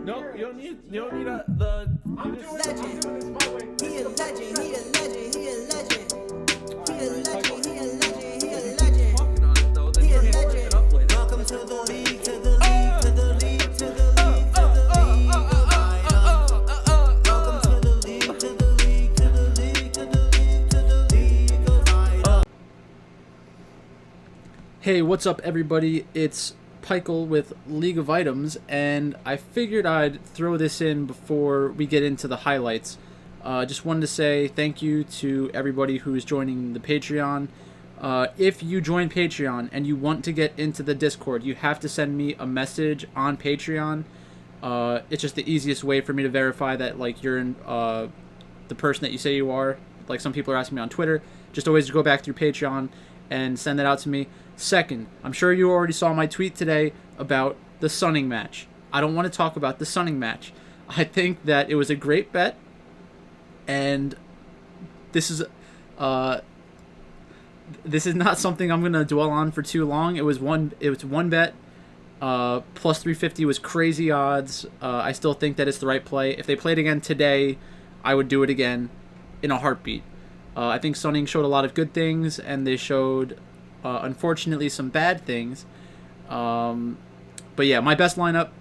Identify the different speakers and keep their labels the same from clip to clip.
Speaker 1: No, you don't need the.
Speaker 2: I'm doing this my way. He a legend. He a legend. He a legend. He a legend. He a legend. He a legend. He a legend. Welcome to the league. To the league. To the league. To the league. To the league. Welcome to the league. To the league. To the league. To the league. To the league.
Speaker 3: Hey, what's up, everybody? It's Pikel with League of Items, and I figured I'd throw this in before we get into the highlights. Just wanted to say thank you to everybody who is joining the Patreon. If you join Patreon and you want to get into the Discord, you have to send me a message on Patreon. It's just the easiest way for me to verify that you're in, the person that you say you are. Like some people are asking me on Twitter. Just always go back through Patreon and send that out to me. Second, I'm sure you already saw my tweet today about the Sunning match. I don't want to talk about the Sunning match. I think that it was a great bet, and this is not something I'm gonna dwell on for too long. It was one bet. Plus 350 was crazy odds. I still think that it's the right play. If they played again today, I would do it again in a heartbeat. I think Sunning showed a lot of good things, and they showed, unfortunately, some bad things. But yeah, my best lineup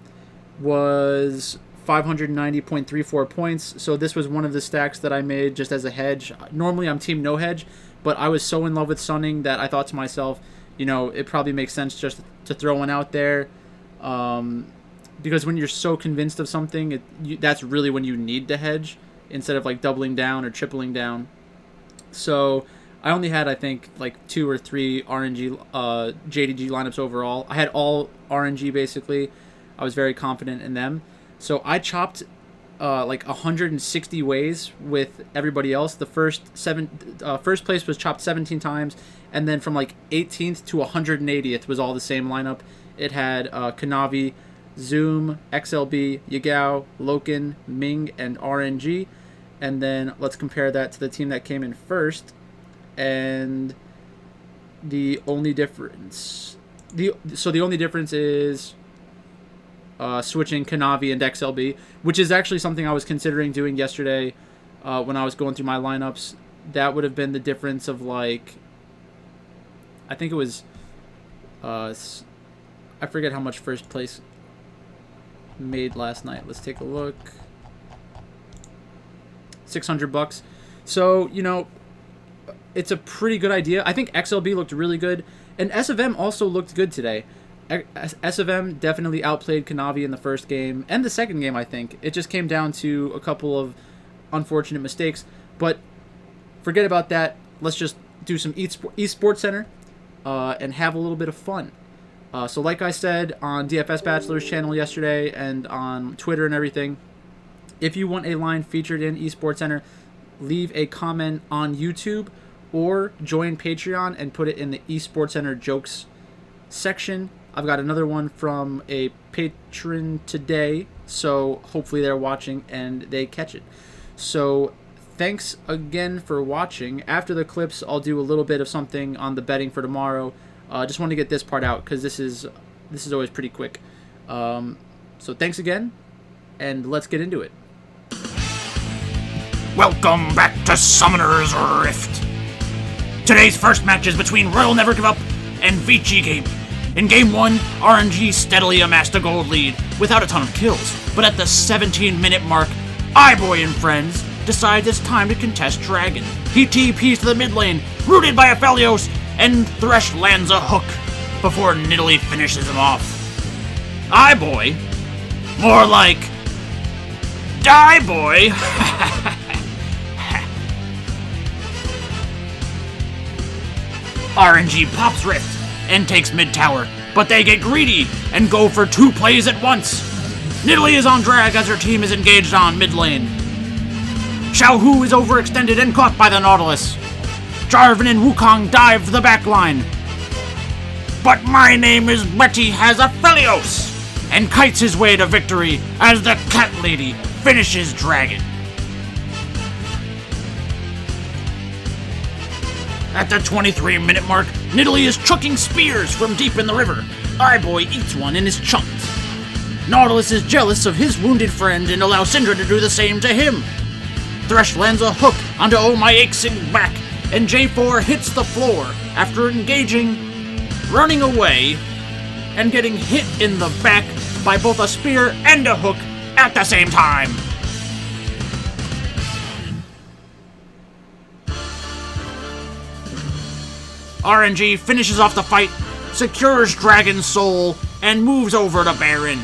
Speaker 3: was 590.34 points. So this was one of the stacks that I made just as a hedge. Normally I'm team no hedge, but I was so in love with Sunning that I thought to myself, it probably makes sense just to throw one out there. Because when you're so convinced of something, that's really when you need to hedge instead of doubling down or tripling down. So I only had, I think, 2 or 3 RNG JDG lineups overall. I had all RNG, basically. I was very confident in them. So I chopped 160 ways with everybody else. The first place was chopped 17 times, and then from 18th to 180th was all the same lineup. It had Kanavi, Zoom, XLB, Yagao, Loken, Ming, and RNG. And then let's compare that to the team that came in first. And the only difference is switching Kanavi and XLB, which is actually something I was considering doing yesterday when I was going through my lineups. That would have been the difference of I think it was I forget how much first place made last night. Let's take a look. $600. So, it's a pretty good idea. I think XLB looked really good, and SFM also looked good today. SFM definitely outplayed Kanavi in the first game and the second game, I think. It just came down to a couple of unfortunate mistakes, but forget about that. Let's just do some Esportscenter and have a little bit of fun. So like I said on DFS Bachelor's channel yesterday and on Twitter and everything, if you want a line featured in Esportscenter, leave a comment on YouTube or join Patreon and put it in the Esportscenter jokes section. I've got another one from a patron today, so hopefully they're watching and they catch it. So thanks again for watching. After the clips, I'll do a little bit of something on the betting for tomorrow. Just want to get this part out because this is always pretty quick. So thanks again, and let's get into it.
Speaker 4: Welcome back to Summoner's Rift. Today's first match is between Royal Never Give Up and Vici Game. In Game 1, RNG steadily amassed a gold lead without a ton of kills, but at the 17-minute mark, iBoy and friends decides it's time to contest Dragon. He TPs to the mid lane, rooted by Aphelios, and Thresh lands a hook before Nidalee finishes him off. iBoy? More like Die Boy. RNG pops Rift and takes mid tower, but they get greedy and go for 2 plays at once. Nidalee is on drag as her team is engaged on mid lane. Xiaohu is overextended and caught by the Nautilus. Jarvan and Wukong dive the back line. But my name is Betty has Aphelios and kites his way to victory as the cat lady finishes Dragon. At the 23-minute mark, Nidalee is chucking spears from deep in the river. iBoy eats one and is chunked. Nautilus is jealous of his wounded friend and allows Syndra to do the same to him. Thresh lands a hook onto Oh My Aching Back, and J4 hits the floor after engaging, running away, and getting hit in the back by both a spear and a hook at the same time. RNG finishes off the fight, secures Dragon's Soul, and moves over to Baron.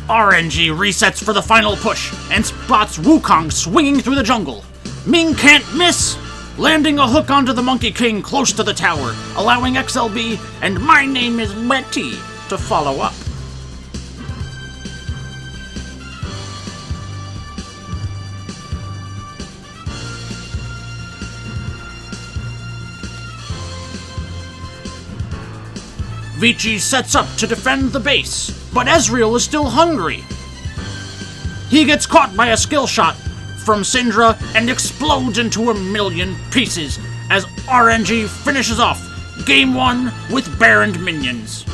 Speaker 4: RNG resets for the final push and spots Wukong swinging through the jungle. Ming can't miss, landing a hook onto the Monkey King close to the tower, allowing XLB and My Name is Betty to follow up. Vici sets up to defend the base, but Ezreal is still hungry. He gets caught by a skill shot from Syndra and explodes into a million pieces as RNG finishes off Game 1 with Baron minions.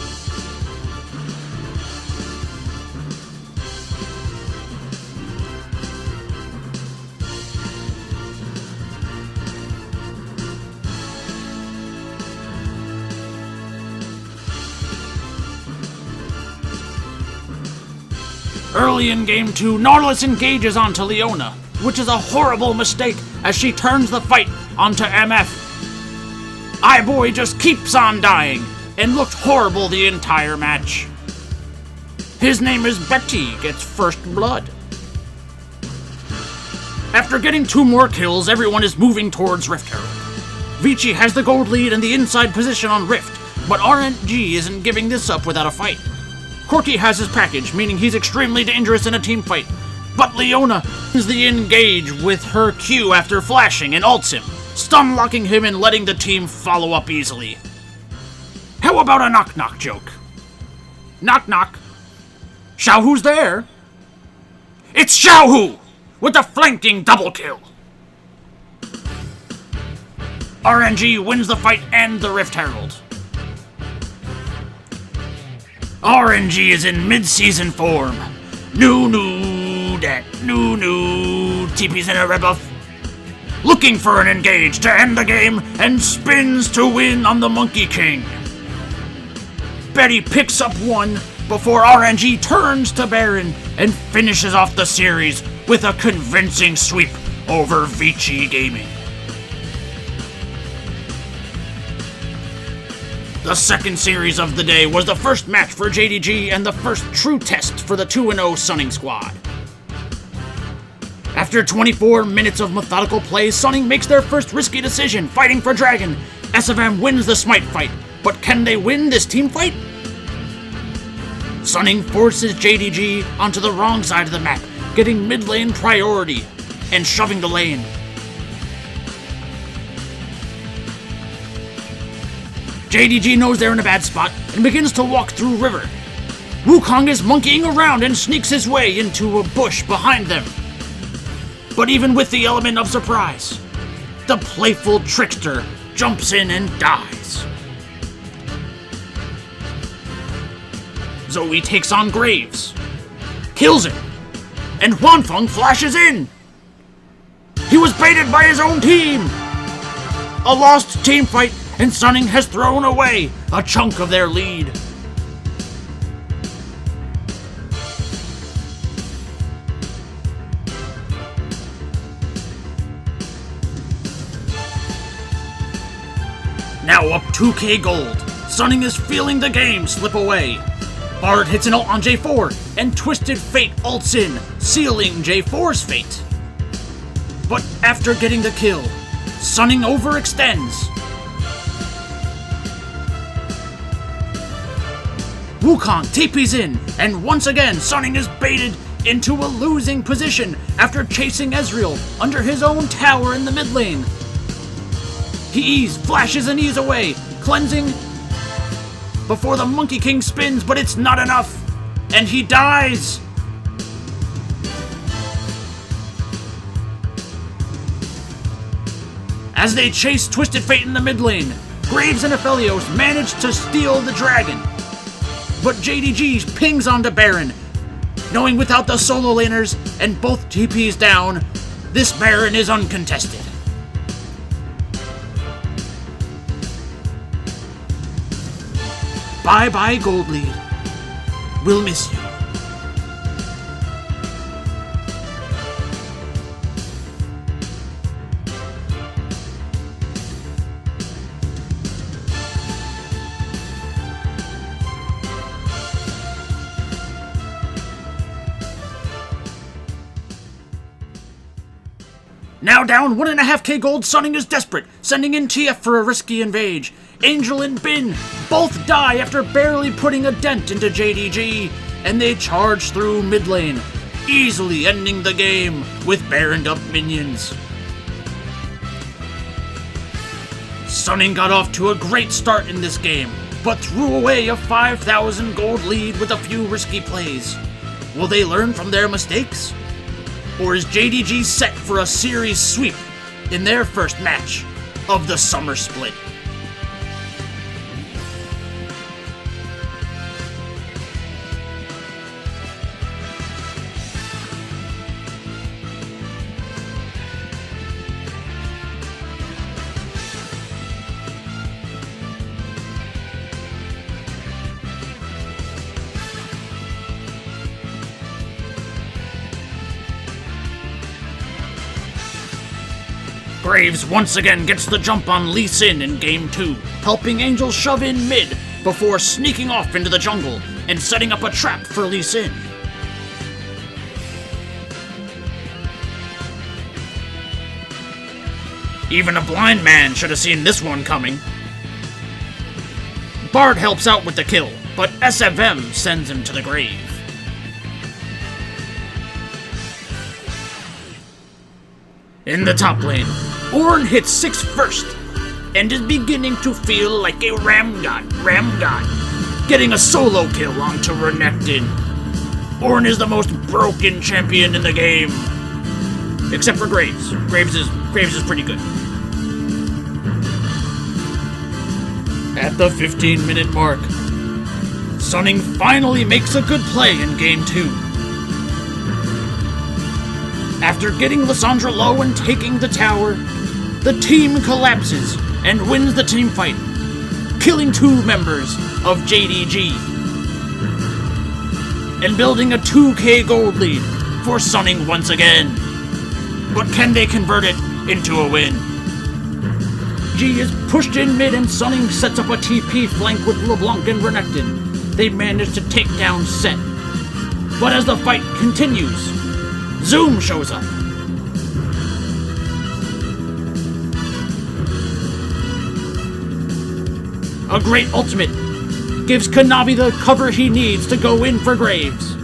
Speaker 4: Early in Game 2, Nautilus engages onto Leona, which is a horrible mistake as she turns the fight onto MF. iBoy just keeps on dying and looked horrible the entire match. His name is Betty gets first blood. After getting 2 more kills, everyone is moving towards Rift Herald. Vici has the gold lead and the inside position on Rift, but RNG isn't giving this up without a fight. Corki has his package, meaning he's extremely dangerous in a team fight, but Leona is the engage with her Q after flashing and ults him, stun-locking him and letting the team follow up easily. How about a knock-knock joke? Knock-knock. Xiaohu's there. It's Xiaohu with the flanking double kill. RNG wins the fight and the Rift Herald. RNG is in mid-season form. New, TP's in a rebuff. Looking for an engage to end the game and spins to win on the Monkey King. Betty picks up 1 before RNG turns to Baron and finishes off the series with a convincing sweep over Vici Gaming. The second series of the day was the first match for JDG and the first true test for the 2-0 Sunning squad. After 24 minutes of methodical play, Sunning makes their first risky decision, fighting for Dragon. SFM wins the Smite fight, but can they win this team fight? Sunning forces JDG onto the wrong side of the map, getting mid lane priority and shoving the lane. JDG knows they're in a bad spot and begins to walk through river. Wukong is monkeying around and sneaks his way into a bush behind them. But even with the element of surprise, the playful trickster jumps in and dies. Zoe takes on Graves, kills him, and Huanfeng flashes in. He was baited by his own team. A lost team fight, and Sunning has thrown away a chunk of their lead. Now up 2k gold, Sunning is feeling the game slip away. Bard hits an ult on J4, and Twisted Fate ults in, sealing J4's fate. But after getting the kill, Sunning overextends. Wukong TP's in, and once again Sunning is baited into a losing position after chasing Ezreal under his own tower in the mid lane. He flashes and E's away, cleansing before the Monkey King spins, but it's not enough, and he dies. As they chase Twisted Fate in the mid lane, Graves and Aphelios manage to steal the dragon. But JDG pings onto Baron, knowing without the solo laners and both TPs down, this Baron is uncontested. Bye-bye, gold lead. We'll miss you. Now down 1.5k gold, Sunning is desperate, sending in TF for a risky invade. Angel and Bin both die after barely putting a dent into JDG, and they charge through mid lane, easily ending the game with Baroned up minions. Sunning got off to a great start in this game, but threw away a 5,000 gold lead with a few risky plays. Will they learn from their mistakes? Or is JDG set for a series sweep in their first match of the summer split? Graves once again gets the jump on Lee Sin in Game 2, helping Angel shove in mid before sneaking off into the jungle and setting up a trap for Lee Sin. Even a blind man should have seen this one coming. Bard helps out with the kill, but SFM sends him to the grave. In the top lane, Ornn hits 6 first, and is beginning to feel like a ram god, getting a solo kill onto Renekton. Ornn is the most broken champion in the game, except for Graves. Graves is pretty good. At the 15-minute mark, Sunning finally makes a good play in Game 2. After getting Lissandra low and taking the tower, the team collapses and wins the team fight, killing 2 members of JDG, and building a 2k gold lead for Sunning once again. But can they convert it into a win? G is pushed in mid and Sunning sets up a TP flank with LeBlanc and Renekton. They manage to take down Set. But as the fight continues, Zoom shows up. A great ultimate gives Kanavi the cover he needs to go in for Graves.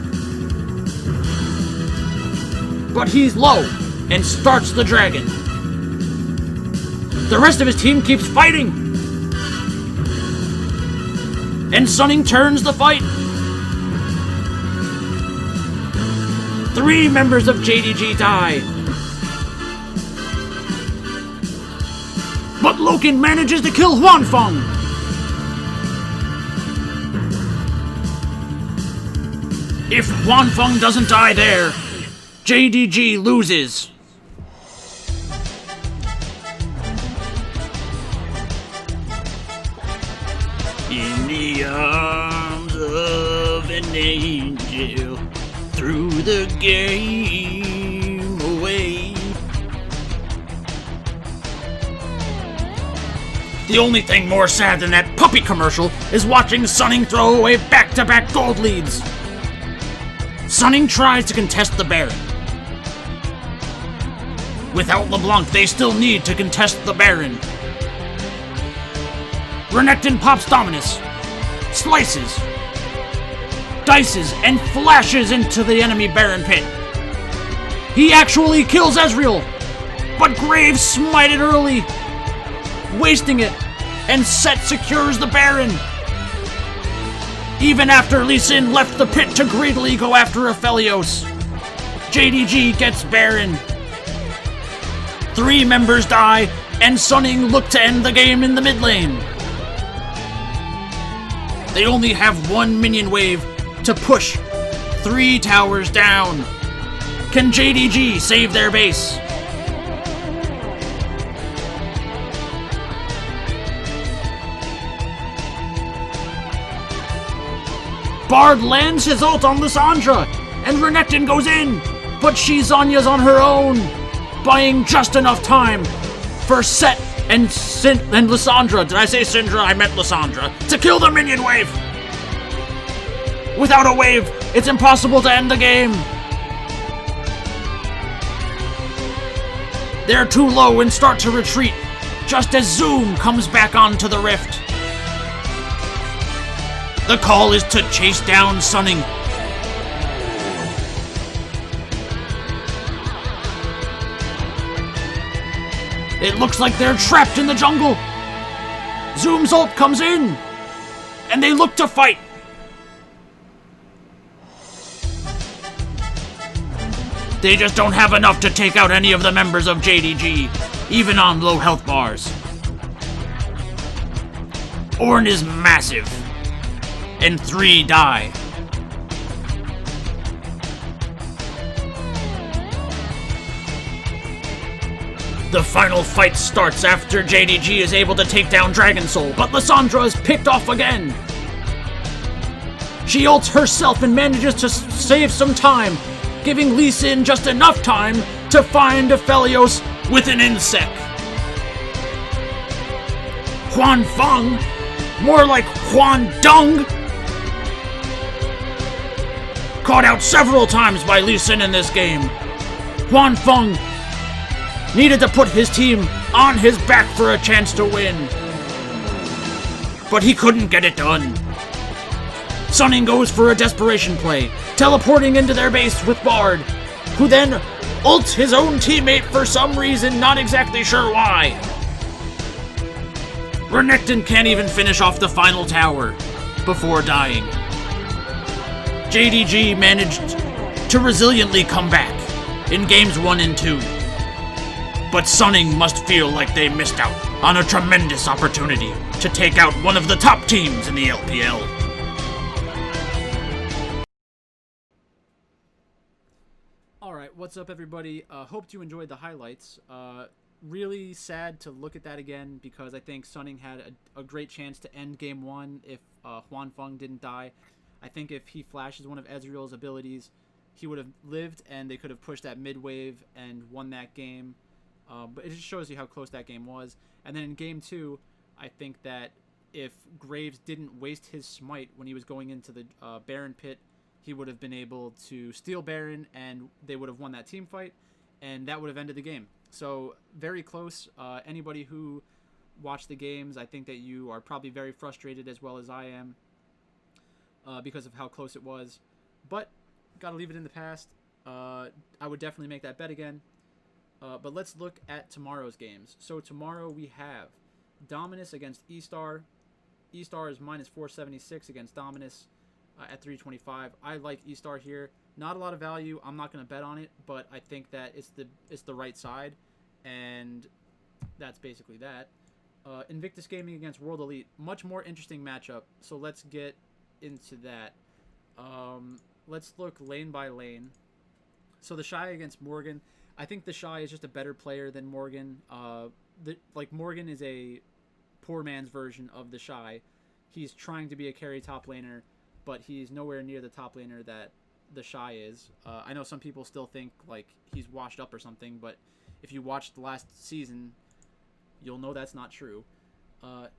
Speaker 4: But he's low and starts the dragon. The rest of his team keeps fighting. And Sunning turns the fight. 3 members of JDG die. But Loken manages to kill Huanfeng. If Huanfeng doesn't die there, JDG loses. In the arms of an angel, threw the game away. The only thing more sad than that puppy commercial is watching Sunning throw away back-to-back gold leads. Sunning tries to contest the Baron. Without LeBlanc, they still need to contest the Baron. Renekton pops Dominus, slices, dices, and flashes into the enemy Baron pit. He actually kills Ezreal, but Graves smited early, wasting it, and Set secures the Baron. Even after Lee Sin left the pit to greedily go after Aphelios, JDG gets Baron. 3 members die, and Sunning look to end the game in the mid lane. They only have one minion wave to push 3 towers down. Can JDG save their base? Bard lands his ult on Lissandra, and Renekton goes in, but she Zonya's on her own, buying just enough time for Set and Lissandra, did I say Syndra? I meant Lissandra, to kill the minion wave. Without a wave, it's impossible to end the game. They're too low and start to retreat, just as Zoom comes back onto the rift. The call is to chase down Sunning. It looks like they're trapped in the jungle. Zoom's ult comes in, and they look to fight. They just don't have enough to take out any of the members of JDG, even on low health bars. Ornn is massive, and 3 die. The final fight starts after JDG is able to take down Dragon Soul, but Lissandra is picked off again. She ults herself and manages to save some time, giving Lee Sin just enough time to find Aphelios with an insect. Huan Feng? More like Huan Dung? Caught out several times by Lee Sin in this game. Huan Feng needed to put his team on his back for a chance to win, but he couldn't get it done. Sunning goes for a desperation play, teleporting into their base with Bard, who then ults his own teammate for some reason, not exactly sure why. Renekton can't even finish off the final tower before dying. JDG managed to resiliently come back in games 1 and 2. But Sunning must feel like they missed out on a tremendous opportunity to take out one of the top teams in the LPL.
Speaker 3: Alright, what's up everybody? Hope you enjoyed the highlights. Really sad to look at that again because I think Sunning had a great chance to end game 1 if Huan Feng didn't die. I think if he flashes one of Ezreal's abilities, he would have lived and they could have pushed that mid wave and won that game. But it just shows you how close that game was. And then in game 2, I think that if Graves didn't waste his smite when he was going into the Baron pit, he would have been able to steal Baron and they would have won that team fight, and that would have ended the game. So very close. Anybody who watched the games, I think that you are probably very frustrated as well as I am because of how close it was. But gotta leave it in the past. I would definitely make that bet again. But let's look at tomorrow's games. So tomorrow we have Dominus against E-Star. E-Star is minus 476 against Dominus at 325. I like E-Star here. Not a lot of value. I'm not going to bet on it, but I think that it's the right side, and that's basically that. Invictus Gaming against World Elite. Much more interesting matchup, so let's get into that. Let's look lane by lane. So the Shy against Morgan. I think the Shy is just a better player than Morgan. Morgan is a poor man's version of the Shy. He's trying to be a carry top laner, but he's nowhere near the top laner that the Shy is. I know some people still think like he's washed up or something, but if you watched the last season, you'll know that's not true.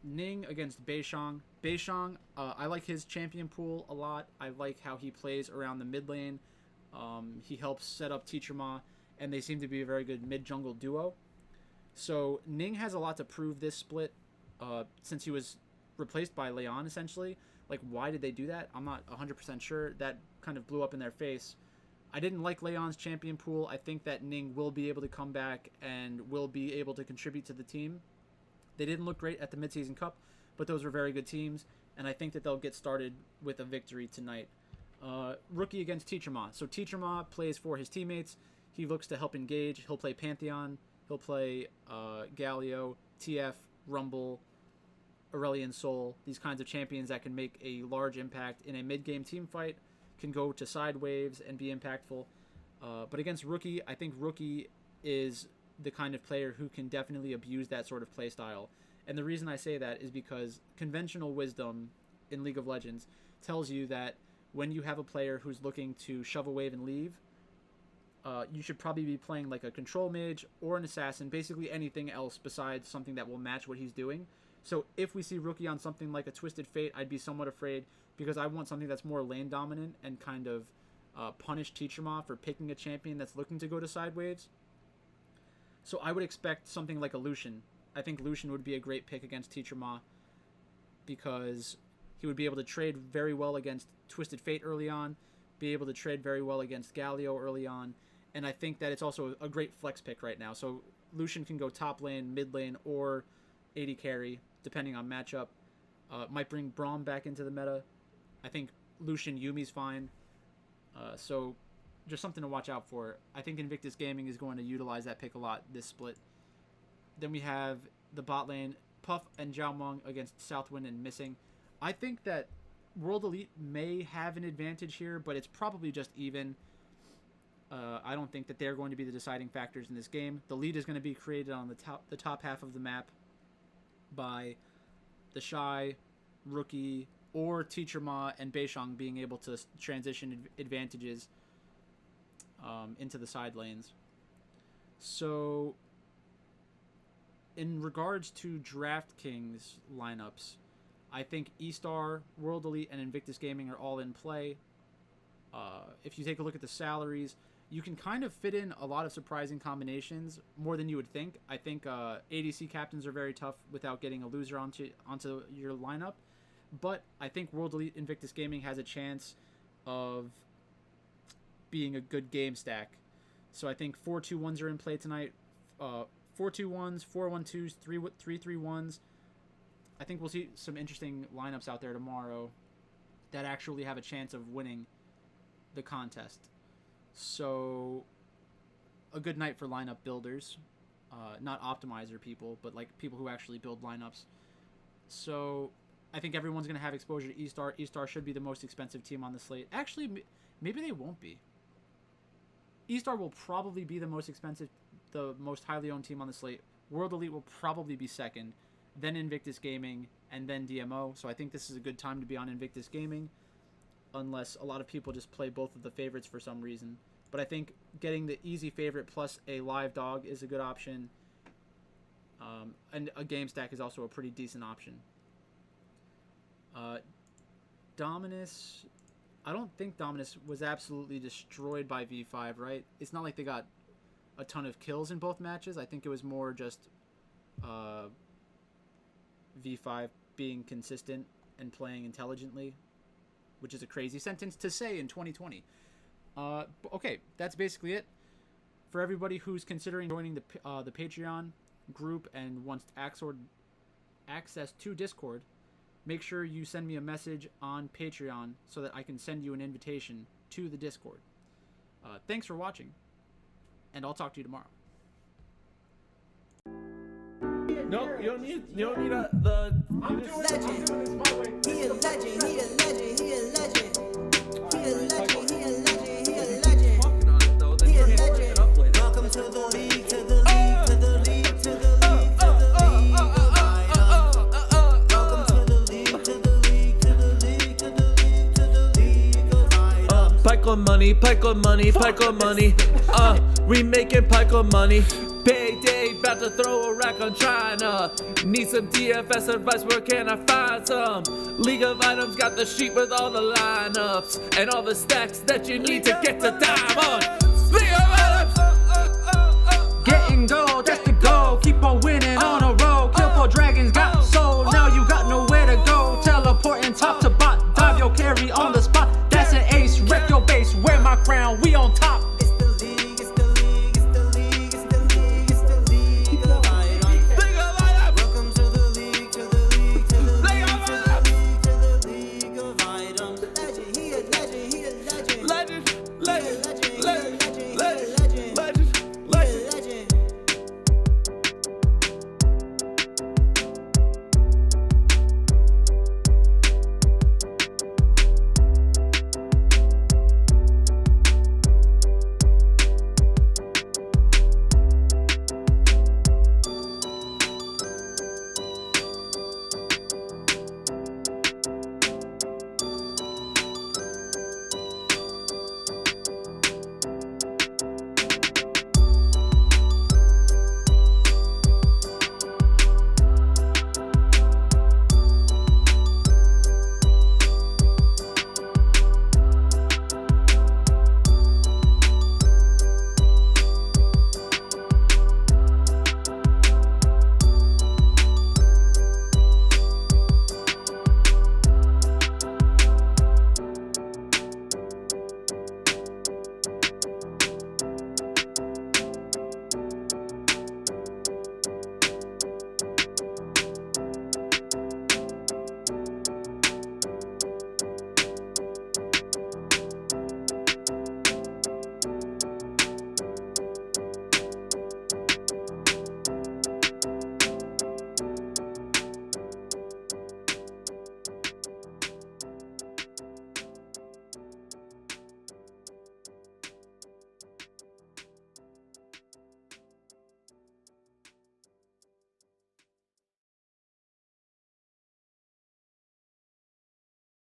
Speaker 3: Ning against Beishang. Beishang, I like his champion pool a lot. I like how he plays around the mid lane. He helps set up Teacher Ma, and they seem to be a very good mid-jungle duo. So Ning has a lot to prove this split since he was replaced by Leon, essentially. Like, why did they do that? I'm not 100% sure. That kind of blew up in their face. I didn't like Leon's champion pool. I think that Ning will be able to come back and will be able to contribute to the team. They didn't look great at the Mid-Season Cup, but those were very good teams, and I think that they'll get started with a victory tonight. Rookie against Teacher Ma. So Teacher Ma plays for his teammates. He looks to help engage. He'll play Pantheon. He'll play Galio, TF, Rumble, Aurelion Sol, these kinds of champions that can make a large impact in a mid-game team fight, can go to side waves and be impactful. But against Rookie, I think Rookie is the kind of player who can definitely abuse that sort of play style. And the reason I say that is because conventional wisdom in League of Legends tells you that when you have a player who's looking to shove a wave and leave, you should probably be playing like a control mage or an assassin, basically anything else besides something that will match what he's doing. So if we see Rookie on something like a Twisted Fate, I'd be somewhat afraid because I want something that's more lane dominant and kind of punish Teacher Ma for picking a champion that's looking to go to side waves. So I would expect something like a Lucian. I think Lucian would be a great pick against Teacher Ma because he would be able to trade very well against Twisted Fate early on, be able to trade very well against Galio early on, and I think that it's also a great flex pick right now. So Lucian can go top lane, mid lane, or AD carry, depending on matchup. Might bring Braum back into the meta. I think Lucian Yumi's fine. So just something to watch out for. I think Invictus Gaming is going to utilize that pick a lot this split. Then we have the bot lane, Puff and Zhao against Southwind and Missing. I think that World Elite may have an advantage here, but it's probably just even. I don't think that they're going to be the deciding factors in this game. The lead is going to be created on the top half of the map by the Shy, Rookie, or Teacher Ma and Beishang being able to transition advantages into the side lanes. So, in regards to DraftKings lineups, I think E-Star, World Elite, and Invictus Gaming are all in play. If you take a look at the salaries, you can kind of fit in a lot of surprising combinations, more than you would think. I think ADC captains are very tough without getting a loser onto your lineup. But I think World Elite Invictus Gaming has a chance of being a good game stack. So I think 4-2-1s are in play tonight. 4-2-1s, 4-1-2s, 3-3-1s. I think we'll see some interesting lineups out there tomorrow that actually have a chance of winning the contest. So a good night for lineup builders. Not optimizer people, but like people who actually build lineups. So I think everyone's going to have exposure to E-Star. E-Star should be the most expensive team on the slate. Actually, maybe they won't be. E-Star will probably be the most expensive, the most highly owned team on the slate. World Elite will probably be second, then Invictus Gaming, and then DMO. So I think this is a good time to be on Invictus Gaming, unless a lot of people just play both of the favorites for some reason. But I think getting the easy favorite plus a live dog is a good option. And a game stack is also a pretty decent option. Dominus, I don't think Dominus was absolutely destroyed by V5, right? It's not like they got a ton of kills in both matches. I think it was more just V5 being consistent and playing intelligently, which is a crazy sentence to say in 2020. Okay, that's basically it. For everybody who's considering joining the Patreon group and wants access to Discord, make sure you send me a message on Patreon so that I can send you an invitation to the Discord. Thanks for watching, and I'll talk to you tomorrow.
Speaker 1: No, you don't need the.
Speaker 2: Legend. He a legend. He a legend. He a legend. He a legend. He a legend. He a legend.
Speaker 1: Talking on it though, then
Speaker 2: He a
Speaker 1: you can't
Speaker 2: legend.
Speaker 1: it up later.
Speaker 2: Welcome to the league. To the league. To the league. To the league. To the league. Welcome to the league. To the league. To the league. To the league. To the league of items.
Speaker 1: Pike on money, pike on money, pike on money. We making pike on money. Payday, about to throw a rack on China. Need some DFS advice, where can I find some? League of Items got the sheet with all the lineups and all the stacks that you need to get to diamond. League of Items!
Speaker 5: Getting gold, just to go, keep on winning.